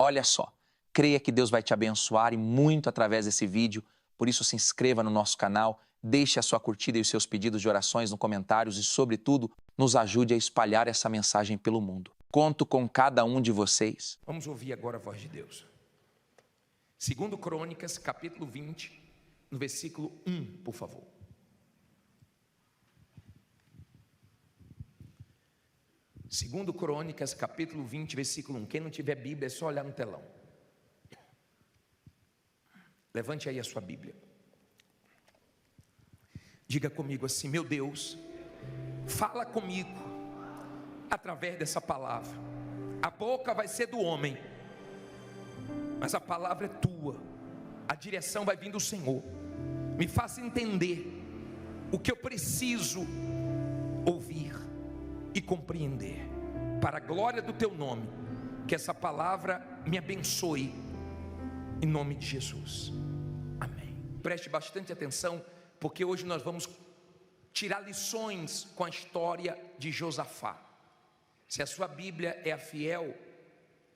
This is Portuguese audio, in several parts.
Olha só, creia que Deus vai te abençoar e muito através desse vídeo. Por isso, se inscreva no nosso canal, deixe a sua curtida e os seus pedidos de orações nos comentários e, sobretudo, nos ajude a espalhar essa mensagem pelo mundo. Conto com cada um de vocês. Vamos ouvir agora a voz de Deus. 2 Crônicas, capítulo 20, no versículo 1, por favor. Segundo Crônicas, capítulo 20, versículo 1. Quem não tiver Bíblia é só olhar no telão. Levante aí a sua Bíblia. Diga comigo assim: meu Deus, fala comigo através dessa palavra. A boca vai ser do homem, mas a palavra é tua. A direção vai vir do Senhor. Me faça entender o que eu preciso ouvir e compreender, para a glória do teu nome. Que essa palavra me abençoe, em nome de Jesus, amém. Preste bastante atenção, porque hoje nós vamos tirar lições com a história de Josafá. Se a sua Bíblia é a fiel,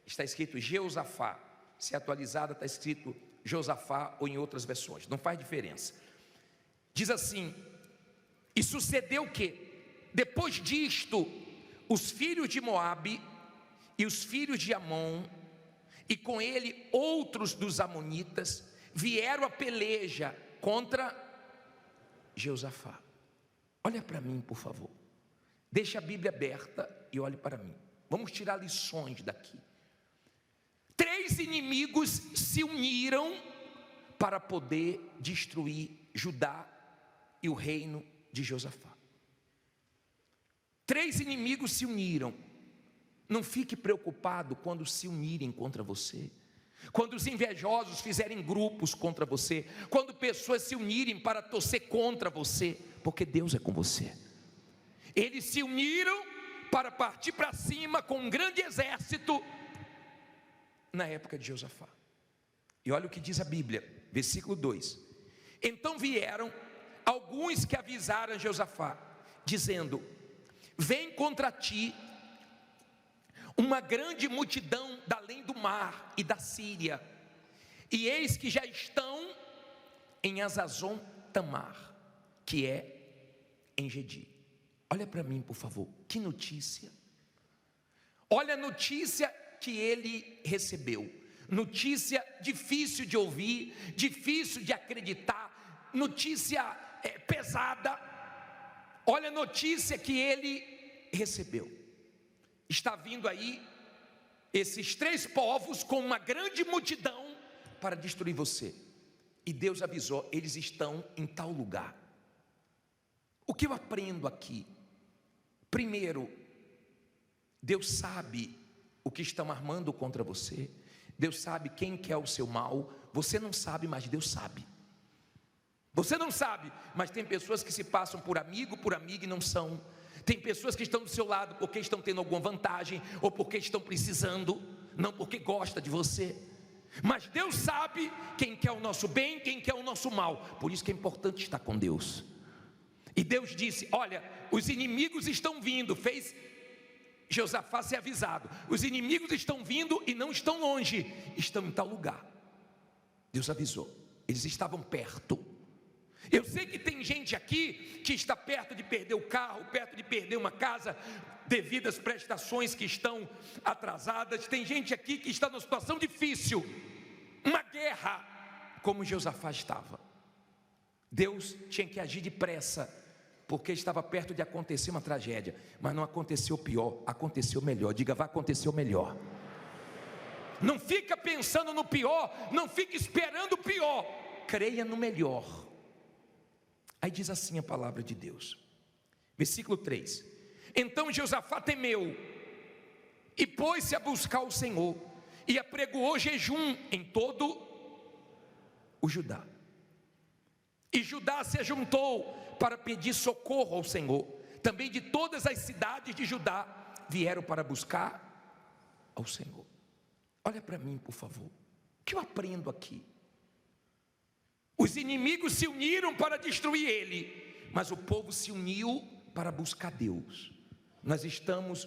está escrito Jeosafá. Se é atualizada, está escrito Josafá, ou em outras versões, não faz diferença. Diz assim: e sucedeu que depois disto, os filhos de Moabe e os filhos de Amon, e com ele outros dos amonitas, vieram a peleja contra Jeosafá. Olha para mim, por favor. Deixa a Bíblia aberta e olhe para mim. Vamos tirar lições daqui. 3 inimigos se uniram para poder destruir Judá e o reino de Josafá. 3 inimigos se uniram. Não fique preocupado quando se unirem contra você, quando os invejosos fizerem grupos contra você, quando pessoas se unirem para torcer contra você, porque Deus é com você. Eles se uniram para partir para cima com um grande exército na época de Josafá. E olha o que diz a Bíblia, versículo 2: então vieram alguns que avisaram Josafá, dizendo: vem contra ti uma grande multidão da além do mar e da Síria, e eis que já estão em Azazon Tamar, que é em Gedi. Olha para mim, por favor, que notícia. Olha a notícia que ele recebeu. Notícia difícil de ouvir, difícil de acreditar, notícia pesada. Olha a notícia que ele recebeu. Está vindo aí esses 3 povos com uma grande multidão para destruir você. E Deus avisou: eles estão em tal lugar. O que eu aprendo aqui? Primeiro, Deus sabe o que estão armando contra você. Deus sabe quem quer o seu mal. Você não sabe, mas Deus sabe. Você não sabe, mas tem pessoas que se passam por amigo, por amiga e não são. Tem pessoas que estão do seu lado porque estão tendo alguma vantagem, ou porque estão precisando, não porque gosta de você. Mas Deus sabe quem quer o nosso bem, quem quer o nosso mal. Por isso que é importante estar com Deus. E Deus disse: olha, os inimigos estão vindo. Fez Josafá ser avisado: os inimigos estão vindo e não estão longe, estão em tal lugar. Deus avisou, eles estavam perto. Eu sei que tem gente aqui que está perto de perder o carro, perto de perder uma casa, devido às prestações que estão atrasadas. Tem gente aqui que está numa situação difícil, uma guerra, como Josafá estava. Deus tinha que agir depressa, porque estava perto de acontecer uma tragédia. Mas não aconteceu o pior, aconteceu o melhor. Diga: vai acontecer o melhor. Não fica pensando no pior, não fica esperando o pior, creia no melhor. Aí diz assim a palavra de Deus, versículo 3: então Josafá temeu e pôs-se a buscar o Senhor, e apregoou jejum em todo o Judá. E Judá se ajuntou para pedir socorro ao Senhor. Também de todas as cidades de Judá vieram para buscar ao Senhor. Olha para mim, por favor. O que eu aprendo aqui? Os inimigos se uniram para destruir ele, mas o povo se uniu para buscar Deus. Nós estamos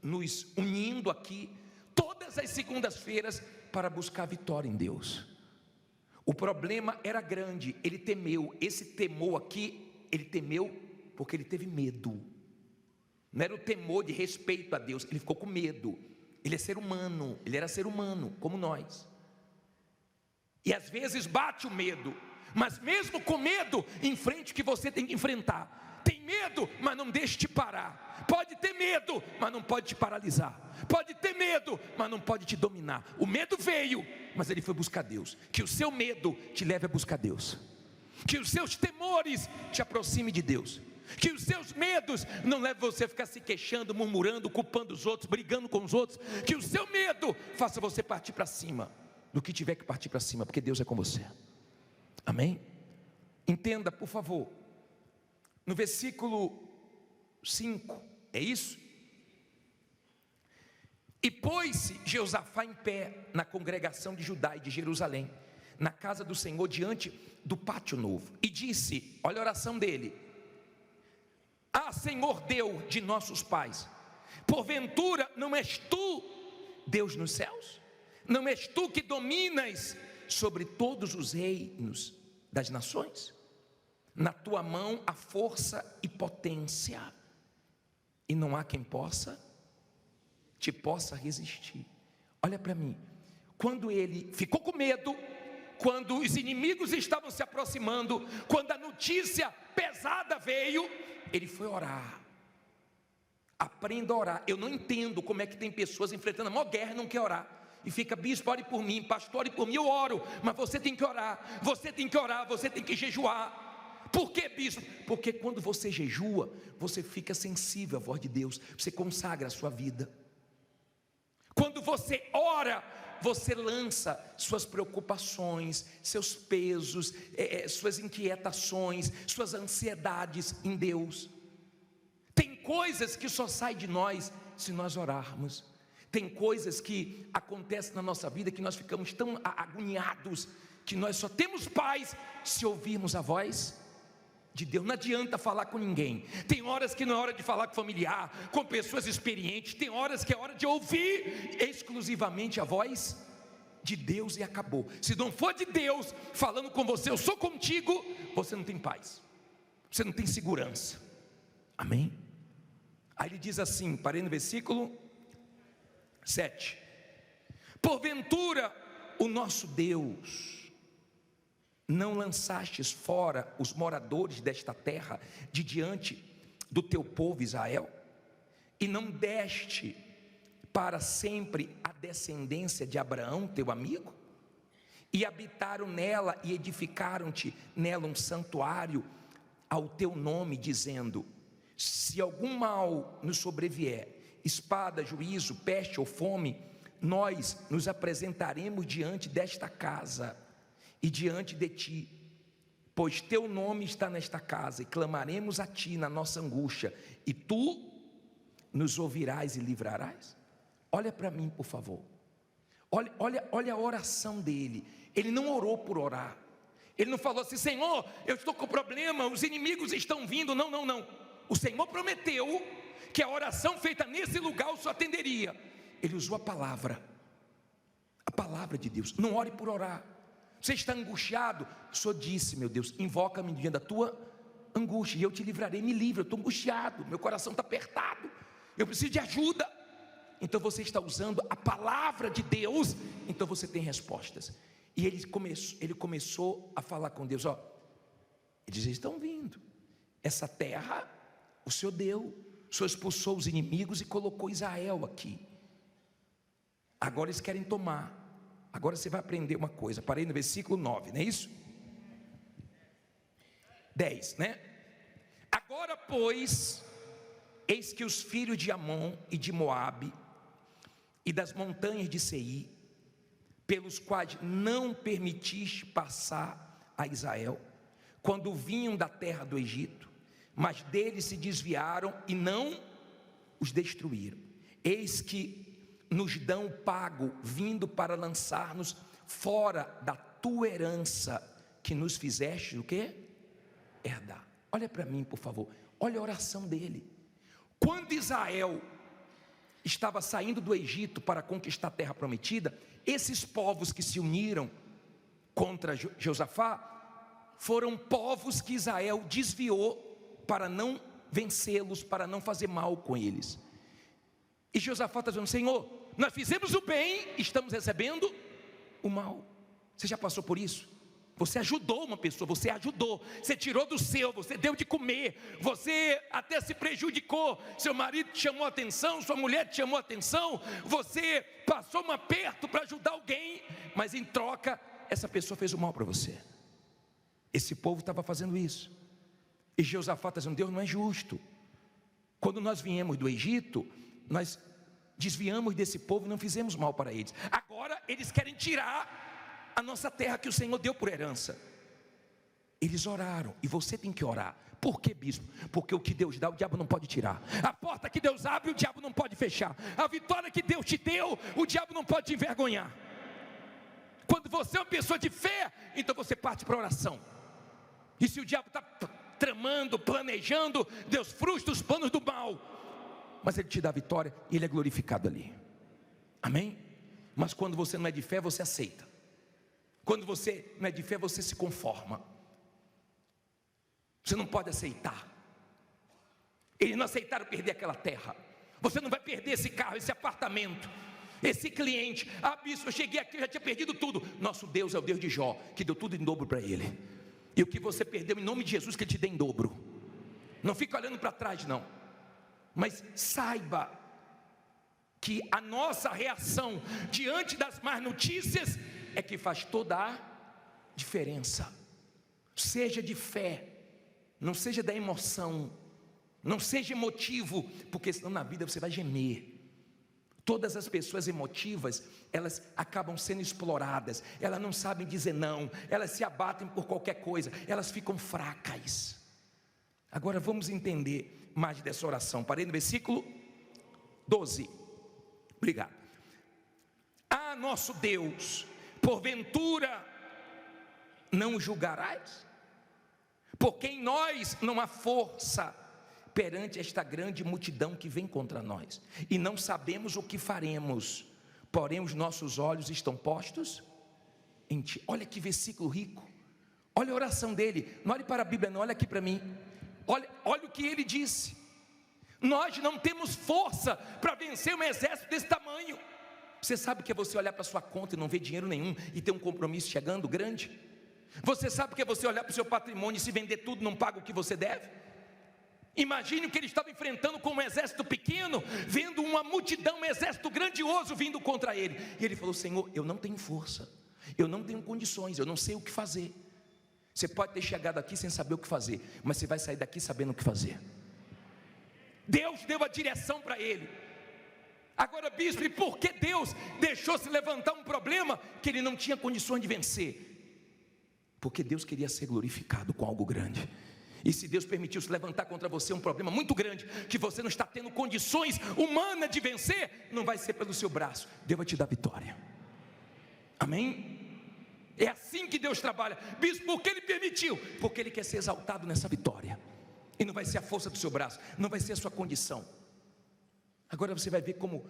nos unindo aqui, toda todas as segundas-feiras para buscar vitória em Deus. O problema era grande, ele temeu. Esse temor aqui, ele temeu porque ele teve medo. Não era o temor de respeito a Deus, ele ficou com medo. Ele é ser humano, ele era ser humano, como nós. E às vezes bate o medo, mas mesmo com medo, enfrente o que você tem que enfrentar. Tem medo, mas não deixe te parar. Pode ter medo, mas não pode te paralisar. Pode ter medo, mas não pode te dominar. O medo veio, mas ele foi buscar Deus. Que o seu medo te leve a buscar Deus. Que os seus temores te aproxime de Deus. Que os seus medos não levem você a ficar se queixando, murmurando, culpando os outros, brigando com os outros. Que o seu medo faça você partir para cima do que tiver que partir para cima, porque Deus é com você. Amém? Entenda, por favor, no versículo 5, é isso? E pôs-se Jeosafá em pé na congregação de Judá e de Jerusalém, na casa do Senhor, diante do pátio novo, e disse, olha a oração dele: ah, Senhor Deus de nossos pais, porventura não és tu Deus nos céus? Não és tu que dominas sobre todos os reinos das nações? Na tua mão há força e potência, e não há quem te possa resistir. Olha para mim, quando ele ficou com medo, quando os inimigos estavam se aproximando, quando a notícia pesada veio, ele foi orar. Aprenda a orar. Eu não entendo como é que tem pessoas enfrentando a maior guerra e não quer orar. E fica, bispo, ore por mim, pastor, ore por mim. Eu oro, mas você tem que orar. Você tem que orar, você tem que jejuar. Por que, bispo? Porque quando você jejua, você fica sensível à voz de Deus. Você consagra a sua vida. Quando você ora, você lança suas preocupações, seus pesos, suas inquietações, suas ansiedades em Deus. Tem coisas que só saem de nós se nós orarmos. Tem coisas que acontecem na nossa vida que nós ficamos tão agoniados, que nós só temos paz se ouvirmos a voz de Deus. Não adianta falar com ninguém. Tem horas que não é hora de falar com familiar, com pessoas experientes. Tem horas que é hora de ouvir exclusivamente a voz de Deus e acabou. Se não for de Deus falando com você, eu sou contigo, você não tem paz, você não tem segurança. Amém? Aí ele diz assim, parei no versículo 7: porventura o nosso Deus não lançastes fora os moradores desta terra de diante do teu povo Israel, e não deste para sempre a descendência de Abraão teu amigo? E habitaram nela e edificaram-te nela um santuário ao teu nome, dizendo: se algum mal nos sobrevier, espada, juízo, peste ou fome, nós nos apresentaremos diante desta casa e diante de ti, pois teu nome está nesta casa, e clamaremos a ti na nossa angústia, e tu nos ouvirás e livrarás. Olha para mim, por favor. Olha a oração dele. Ele não orou por orar. Ele não falou assim: Senhor, eu estou com problema, os inimigos estão vindo. Não. O Senhor prometeu que a oração feita nesse lugar o Senhor atenderia. Ele usou a palavra de Deus. Não ore por orar. Você está angustiado? O Senhor disse: meu Deus, invoca-me diante da tua angústia e eu te livrarei. Me livre, eu estou angustiado, meu coração está apertado, eu preciso de ajuda. Então você está usando a palavra de Deus, então você tem respostas. E ele começou a falar com Deus: ó, eles estão vindo, essa terra o Senhor deu, o Senhor expulsou os inimigos e colocou Israel aqui. Agora eles querem tomar. Agora você vai aprender uma coisa. Parei no versículo 9, não é isso? 10, né? Agora, pois, eis que os filhos de Amon e de Moabe e das montanhas de Seir, pelos quais não permitiste passar a Israel, quando vinham da terra do Egito, mas deles se desviaram e não os destruíram. Eis que nos dão pago, vindo para lançar-nos fora da tua herança, que nos fizeste o quê? Herdar. Olha para mim, por favor. Olha a oração dele. Quando Israel estava saindo do Egito para conquistar a terra prometida, esses povos que se uniram contra Josafá foram povos que Israel desviou para não vencê-los, para não fazer mal com eles. E Josafá está dizendo: Senhor, nós fizemos o bem, estamos recebendo o mal. Você já passou por isso? Você ajudou uma pessoa, você tirou do seu, você deu de comer, você até se prejudicou, seu marido te chamou a atenção, sua mulher te chamou a atenção, você passou um aperto para ajudar alguém, mas em troca, essa pessoa fez o mal para você. Esse povo estava fazendo isso, e Josafá está dizendo: Deus não é justo. Quando nós viemos do Egito, nós desviamos desse povo e não fizemos mal para eles. Agora eles querem tirar a nossa terra que o Senhor deu por herança. Eles oraram, e você tem que orar. Por que, bispo? Porque o que Deus dá, o diabo não pode tirar. A porta que Deus abre, o diabo não pode fechar. A vitória que Deus te deu, o diabo não pode te envergonhar. Quando você é uma pessoa de fé, então você parte para a oração. E se o diabo está tramando, planejando, Deus frustra os planos do mal, mas Ele te dá a vitória e Ele é glorificado ali. Amém? Mas quando você não é de fé, você aceita. Quando você não é de fé, você se conforma. Você não pode aceitar. Eles não aceitaram perder aquela terra. Você não vai perder esse carro, esse apartamento, esse cliente. Ah, bispo, eu cheguei aqui, eu já tinha perdido tudo. Nosso Deus é o Deus de Jó, que deu tudo em dobro para ele. E o que você perdeu, em nome de Jesus, que Ele te dê em dobro. Não fica olhando para trás, não. Mas saiba que a nossa reação diante das más notícias é que faz toda a diferença. Seja de fé, não seja da emoção, não seja emotivo, porque senão na vida você vai gemer. Todas as pessoas emotivas, elas acabam sendo exploradas, elas não sabem dizer não, elas se abatem por qualquer coisa, elas ficam fracas. Agora vamos entender mais dessa oração. Parei no versículo 12. Obrigado. Ah, nosso Deus, porventura não julgarás? Porque em nós não há força perante esta grande multidão que vem contra nós, e não sabemos o que faremos, porém os nossos olhos estão postos em ti. Olha que versículo rico, olha a oração dele, não olhe para a Bíblia não, olha aqui para mim, olha o que ele disse: nós não temos força para vencer um exército desse tamanho. Você sabe o que é você olhar para sua conta e não ver dinheiro nenhum e ter um compromisso chegando grande? Você sabe o que é você olhar para o seu patrimônio e se vender tudo não paga o que você deve? Imagine o que ele estava enfrentando com um exército pequeno, vendo uma multidão, um exército grandioso vindo contra ele. E ele falou: Senhor, eu não tenho força, eu não tenho condições, eu não sei o que fazer. Você pode ter chegado aqui sem saber o que fazer, mas você vai sair daqui sabendo o que fazer. Deus deu a direção para ele. Agora, bispo, e por que Deus deixou se levantar um problema que ele não tinha condições de vencer? Porque Deus queria ser glorificado com algo grande. E se Deus permitiu se levantar contra você um problema muito grande, que você não está tendo condições humanas de vencer, não vai ser pelo seu braço, Deus vai te dar vitória. Amém? É assim que Deus trabalha. Bispo, por que Ele permitiu? Porque Ele quer ser exaltado nessa vitória. E não vai ser a força do seu braço, não vai ser a sua condição. Agora você vai ver como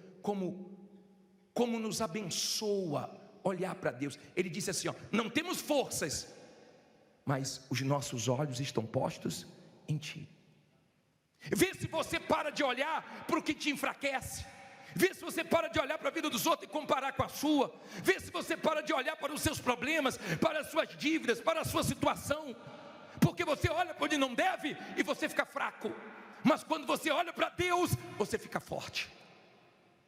nos abençoa olhar para Deus. Ele disse assim, ó: não temos forças, mas os nossos olhos estão postos em ti. Vê se você para de olhar para o que te enfraquece. Vê se você para de olhar para a vida dos outros e comparar com a sua. Vê se você para de olhar para os seus problemas, para as suas dívidas, para a sua situação. Porque você olha para onde não deve e você fica fraco. Mas quando você olha para Deus, você fica forte.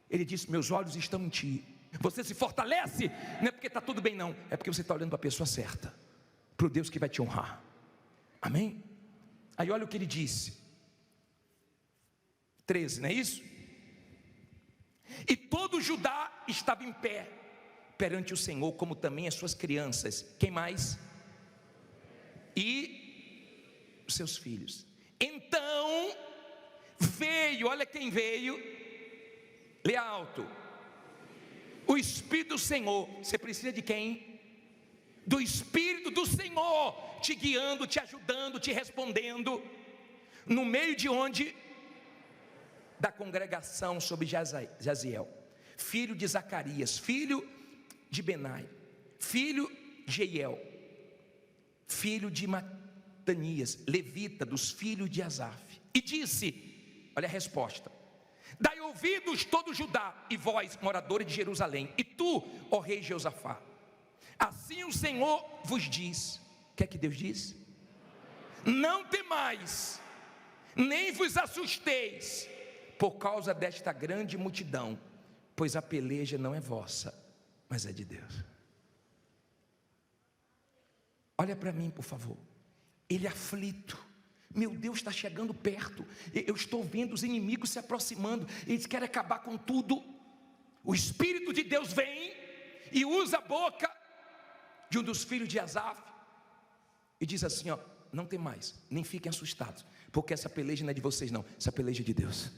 Ele disse: meus olhos estão em ti. Você se fortalece, não é porque está tudo bem não, é porque você está olhando para a pessoa certa, para o Deus que vai te honrar. Amém? Aí olha o que ele disse, 13, não é isso? E todo Judá estava em pé perante o Senhor, como também as suas crianças. Quem mais? E os seus filhos. Então veio, olha quem veio, lê alto, o Espírito do Senhor. Você precisa de quem? Do Espírito do Senhor, te guiando, te ajudando, te respondendo, no meio de onde? da congregação sobre Jaziel, filho de Zacarias, filho de Benai, filho de Jeiel, filho de Matanias, levita dos filhos de Asaf, e disse, olha a resposta: dai ouvidos todo Judá, e vós, moradores de Jerusalém, e tu, ó rei Josafá, assim o Senhor vos diz. O que é que Deus diz? Não temais, nem vos assusteis, por causa desta grande multidão, pois a peleja não é vossa, mas é de Deus. Olha para mim, por favor. Ele aflito, meu Deus está chegando perto, eu estou vendo os inimigos se aproximando, eles querem acabar com tudo. O Espírito de Deus vem e usa a boca de um dos filhos de Asaf e diz assim, ó: não tem mais, nem fiquem assustados, porque essa peleja não é de vocês não, essa peleja é de Deus.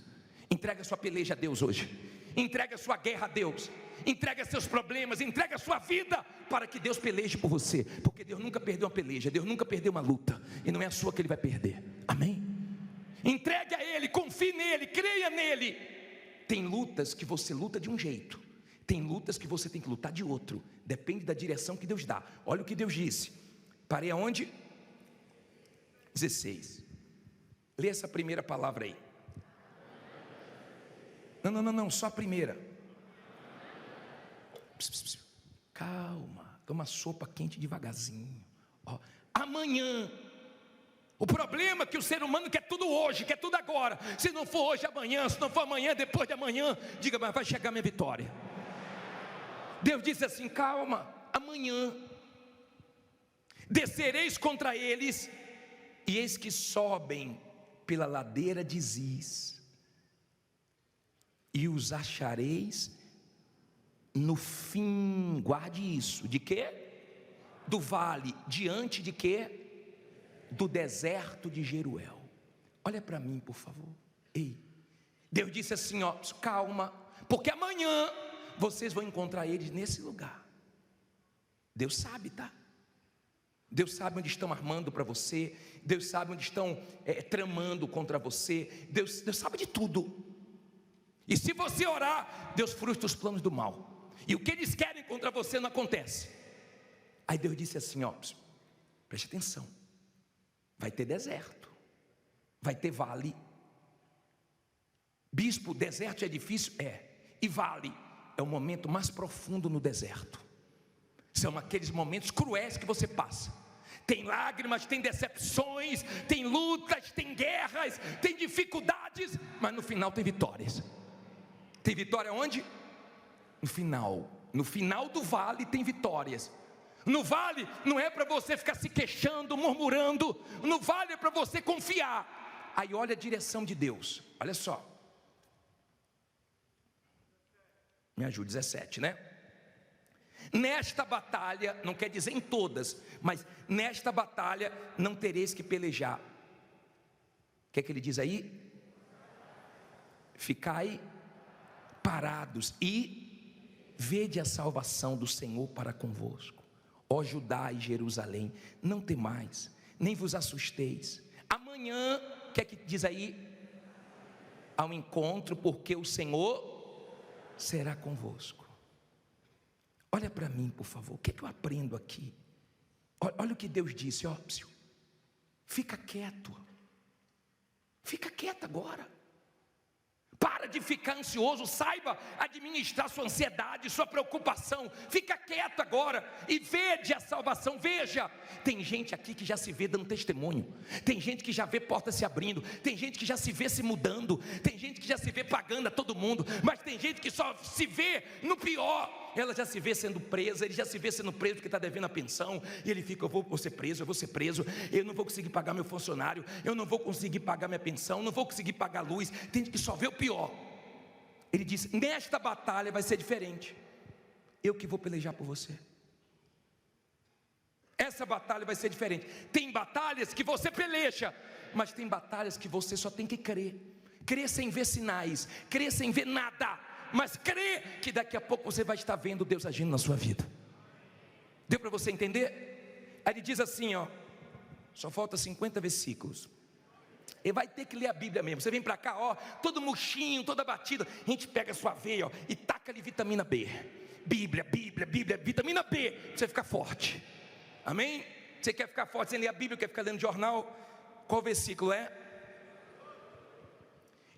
Entrega a sua peleja a Deus hoje, entrega a sua guerra a Deus, entrega seus problemas, entrega a sua vida, para que Deus peleje por você, porque Deus nunca perdeu uma peleja, Deus nunca perdeu uma luta, e não é a sua que Ele vai perder, amém? Entregue a Ele, confie nele, creia nele. Tem lutas que você luta de um jeito, tem lutas que você tem que lutar de outro, depende da direção que Deus dá. Olha o que Deus disse, parei aonde? 16, lê essa primeira palavra aí. Não, só a primeira. Calma, toma sopa quente devagarzinho. Ó, amanhã. O problema é que o ser humano quer tudo hoje, quer tudo agora. Se não for hoje, amanhã. Se não for amanhã, depois de amanhã. Diga, mas vai chegar minha vitória. Deus disse assim, calma, amanhã descereis contra eles, e eis que sobem pela ladeira de Ziz, e os achareis no fim, guarde isso, de quê? Do vale, diante de quê? Do deserto de Jeruel. Olha para mim, por favor. Ei, Deus disse assim, ó, calma, porque amanhã vocês vão encontrar eles nesse lugar. Deus sabe, tá? Deus sabe onde estão armando para você, Deus sabe onde estão tramando contra você, Deus sabe de tudo. E se você orar, Deus frustra os planos do mal, e o que eles querem contra você não acontece. Aí Deus disse assim, ó, preste atenção, vai ter deserto, vai ter vale. Bispo, deserto é difícil? É. E vale é o momento mais profundo no deserto. São aqueles momentos cruéis que você passa. Tem lágrimas, tem decepções, tem lutas, tem guerras, tem dificuldades, mas no final tem vitórias. Tem vitória onde? No final. No final do vale tem vitórias. No vale não é para você ficar se queixando, murmurando. No vale é para você confiar. Aí olha a direção de Deus. Olha só. Me ajude, 17, né? Nesta batalha, não quer dizer em todas, mas nesta batalha não tereis que pelejar. O que é que ele diz aí? Ficai parados e vede a salvação do Senhor para convosco. Ó Judá e Jerusalém, não temais, nem vos assusteis. Amanhã, o que é que diz aí? Ao encontro, porque o Senhor será convosco. Olha para mim, por favor, o que é que eu aprendo aqui? Olha o que Deus disse, ó, fica quieto agora. Para de ficar ansioso, saiba administrar sua ansiedade, sua preocupação. Fica quieto agora e vede a salvação. Veja, tem gente aqui que já se vê dando testemunho, tem gente que já vê portas se abrindo, tem gente que já se vê se mudando, tem gente que já se vê pagando a todo mundo, mas tem gente que só se vê no pior. Ela já se vê sendo presa, ele já se vê sendo preso porque está devendo a pensão, e ele fica, eu vou ser preso, eu não vou conseguir pagar meu funcionário, eu não vou conseguir pagar minha pensão, não vou conseguir pagar a luz. Tem gente que só vê o pior. Ele disse, nesta batalha vai ser diferente, eu que vou pelejar por você. Essa batalha vai ser diferente. Tem batalhas que você peleja, mas tem batalhas que você só tem que crer sem ver sinais, crer sem ver nada, mas crê que daqui a pouco você vai estar vendo Deus agindo na sua vida. Deu para você entender? Aí ele diz assim, ó, só falta 50 versículos. Ele vai ter que ler a Bíblia mesmo. Você vem para cá, ó, todo murchinho, toda batida. A gente pega a sua veia, ó, e taca ali vitamina B. Bíblia, vitamina B. Você fica forte. Amém? Você quer ficar forte sem ler a Bíblia, quer ficar lendo jornal? Qual versículo é?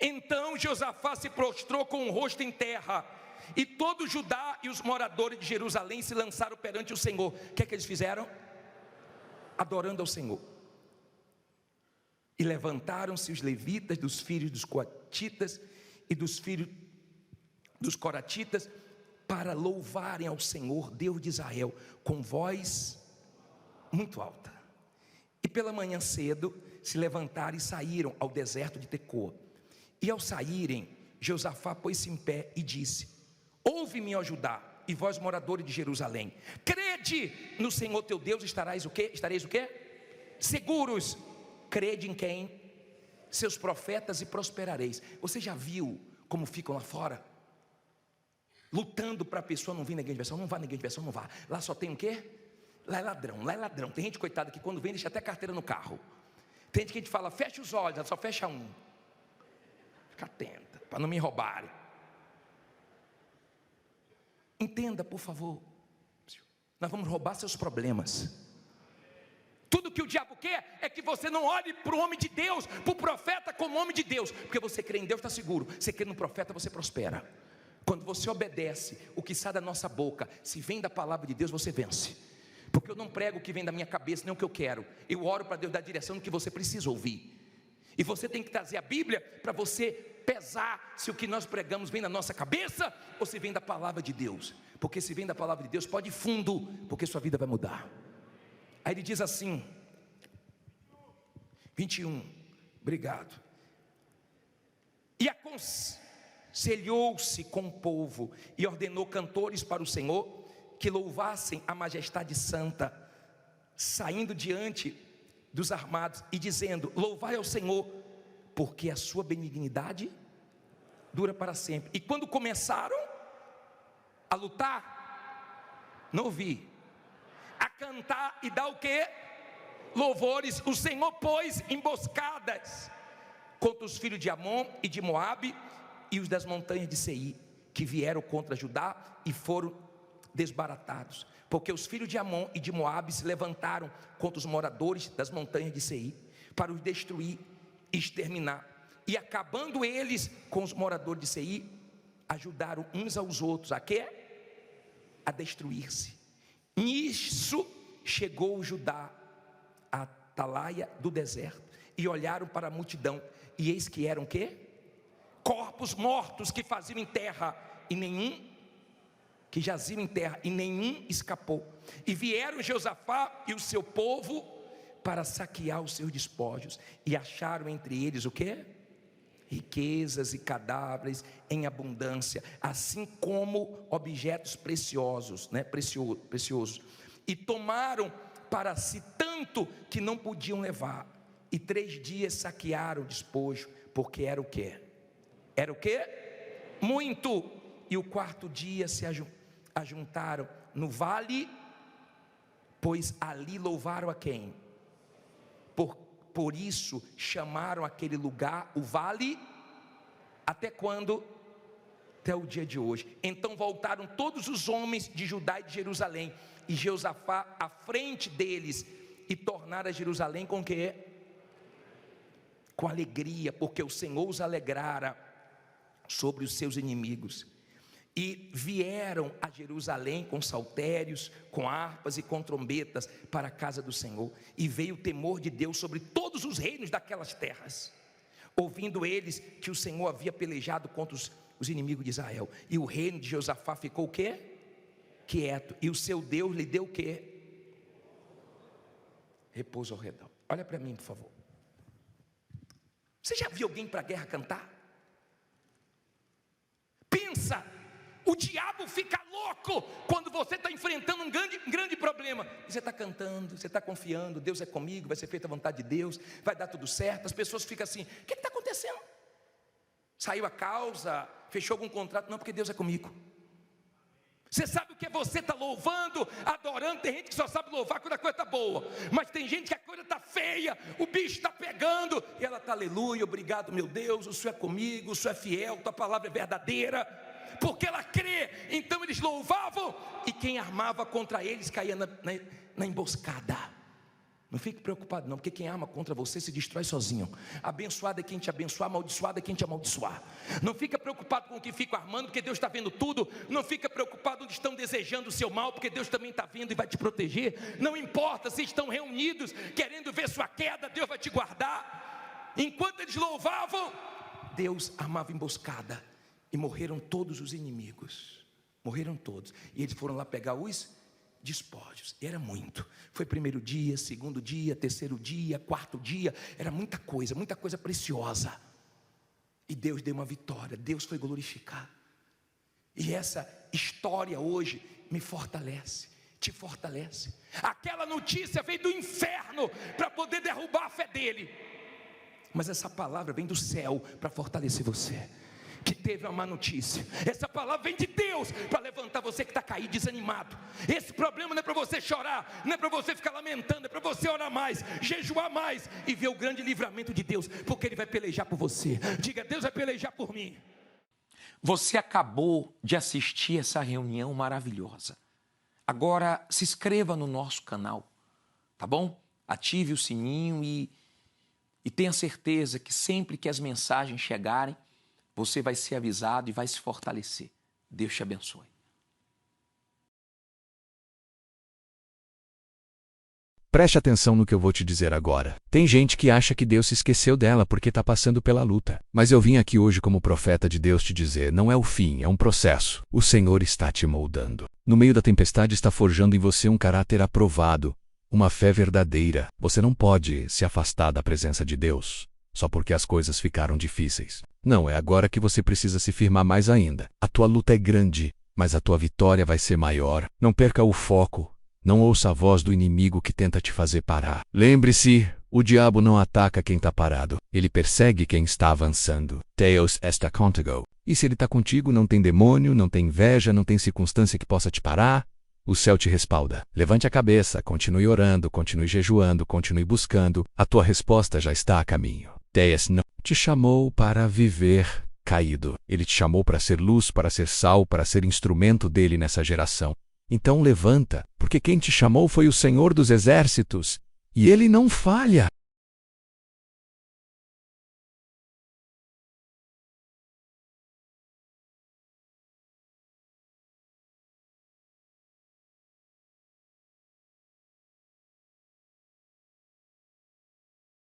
Então Josafá se prostrou com o rosto em terra, e todo Judá e os moradores de Jerusalém se lançaram perante o Senhor. O que é que eles fizeram? Adorando ao Senhor. E levantaram-se os levitas dos filhos dos coatitas e dos filhos dos coratitas para louvarem ao Senhor, Deus de Israel, com voz muito alta. E pela manhã cedo se levantaram e saíram ao deserto de Tecoa. E ao saírem, Josafá pôs-se em pé e disse: ouve-me, ó Judá, e vós moradores de Jerusalém, crede no Senhor teu Deus, estareis o quê? Seguros. Crede em quem? Seus profetas, e prosperareis. Você já viu como ficam lá fora? Lutando para a pessoa não vir na igreja de versão. Não vá na igreja de versão, não vá. Lá só tem o quê? Lá é ladrão. Tem gente coitada que quando vem deixa até carteira no carro. Tem gente que a gente fala, fecha os olhos, ela só fecha um. Fica atenta, para não me roubarem. Entenda, por favor. Nós vamos roubar seus problemas. Tudo que o diabo quer é que você não olhe para o homem de Deus, para o profeta como homem de Deus. Porque você crê em Deus, está seguro. Você crê no profeta, você prospera. Quando você obedece o que sai da nossa boca, se vem da palavra de Deus, você vence. Porque eu não prego o que vem da minha cabeça, nem o que eu quero. Eu oro para Deus dar direção no que você precisa ouvir. E você tem que trazer a Bíblia para você pesar se o que nós pregamos vem da nossa cabeça ou se vem da palavra de Deus. Porque se vem da palavra de Deus, pode ir fundo, porque sua vida vai mudar. Aí ele diz assim, 21, obrigado. E aconselhou-se com o povo e ordenou cantores para o Senhor que louvassem a majestade santa, saindo diante dos armados e dizendo: louvai ao Senhor, porque a sua benignidade dura para sempre. E quando começaram a lutar, não ouvi, a cantar e dar o que? Louvores, o Senhor pôs emboscadas contra os filhos de Amon e de Moabe e os das montanhas de Seir, que vieram contra Judá e foram desbaratados, porque os filhos de Amon e de Moabe se levantaram contra os moradores das montanhas de Seir, para os destruir e exterminar. E acabando eles com os moradores de Seir, ajudaram uns aos outros a quê? A destruir-se. Nisso chegou Judá à atalaia do deserto, e olharam para a multidão, e eis que eram quê? Corpos mortos que faziam em terra, e nenhum que jaziam em terra, e nenhum escapou. E vieram Josafá e o seu povo para saquear os seus despojos, e acharam entre eles o quê? Riquezas e cadáveres em abundância, assim como objetos preciosos, preciosos. E tomaram para si tanto que não podiam levar. E 3 dias saquearam o despojo, porque era o quê? Era o quê? Muito. E o 4º dia se ajuntaram no vale, pois ali louvaram a quem? Por isso chamaram aquele lugar o vale, até quando? Até o dia de hoje. Então voltaram todos os homens de Judá e de Jerusalém, e Josafá à frente deles, e tornaram a Jerusalém com quê? Com alegria, porque o Senhor os alegrara sobre os seus inimigos. E vieram a Jerusalém com saltérios, com harpas e com trombetas para a casa do Senhor. E veio o temor de Deus sobre todos os reinos daquelas terras, ouvindo eles que o Senhor havia pelejado contra os inimigos de Israel. E o reino de Josafá ficou o quê? Quieto. E o seu Deus lhe deu o quê? Repouso ao redor. Olha para mim, por favor. Você já viu alguém para a guerra cantar? Pensa. O diabo fica louco quando você está enfrentando um grande problema. Você está cantando, você está confiando, Deus é comigo, vai ser feita a vontade de Deus, vai dar tudo certo. As pessoas ficam assim: o que está acontecendo? Saiu a causa, fechou algum contrato? Não, porque Deus é comigo. Você sabe o que é você estar louvando, adorando? Tem gente que só sabe louvar quando a coisa está boa, mas tem gente que a coisa está feia, o bicho está pegando, e ela está, aleluia, obrigado meu Deus, o Senhor é comigo, o Senhor é fiel, tua palavra é verdadeira, porque ela crê. Então eles louvavam, e quem armava contra eles caía na emboscada. Não fique preocupado não, porque quem arma contra você se destrói sozinho. Abençoado é quem te abençoar, amaldiçoado é quem te amaldiçoar. Não fica preocupado com o que fica armando, porque Deus está vendo tudo. Não fica preocupado onde estão desejando o seu mal, porque Deus também está vendo e vai te proteger. Não importa se estão reunidos querendo ver sua queda, Deus vai te guardar. Enquanto eles louvavam, Deus armava emboscada, e morreram todos os inimigos. Morreram todos, e eles foram lá pegar os despojos, era muito. Foi primeiro dia, segundo dia, terceiro dia, quarto dia, era muita coisa preciosa. E Deus deu uma vitória, Deus foi glorificado. E essa história hoje me fortalece, te fortalece. Aquela notícia veio do inferno para poder derrubar a fé dele, mas essa palavra vem do céu para fortalecer você que teve uma má notícia. Essa palavra vem de Deus para levantar você que está caído, desanimado. Esse problema não é para você chorar, não é para você ficar lamentando, é para você orar mais, jejuar mais e ver o grande livramento de Deus, porque Ele vai pelejar por você. Diga, Deus vai pelejar por mim. Você acabou de assistir essa reunião maravilhosa. Agora se inscreva no nosso canal, tá bom? Ative o sininho e tenha certeza que sempre que as mensagens chegarem, você vai ser avisado e vai se fortalecer. Deus te abençoe. Preste atenção no que eu vou te dizer agora. Tem gente que acha que Deus se esqueceu dela porque está passando pela luta. Mas eu vim aqui hoje como profeta de Deus te dizer, não é o fim, é um processo. O Senhor está te moldando. No meio da tempestade está forjando em você um caráter aprovado, uma fé verdadeira. Você não pode se afastar da presença de Deus só porque as coisas ficaram difíceis. Não, é agora que você precisa se firmar mais ainda. A tua luta é grande, mas a tua vitória vai ser maior. Não perca o foco. Não ouça a voz do inimigo que tenta te fazer parar. Lembre-se, o diabo não ataca quem está parado. Ele persegue quem está avançando. Deus está contigo. E se ele está contigo, não tem demônio, não tem inveja, não tem circunstância que possa te parar. O céu te respalda. Levante a cabeça, continue orando, continue jejuando, continue buscando. A tua resposta já está a caminho. Deus não te chamou para viver caído. Ele te chamou para ser luz, para ser sal, para ser instrumento dele nessa geração. Então levanta, porque quem te chamou foi o Senhor dos Exércitos, e ele não falha.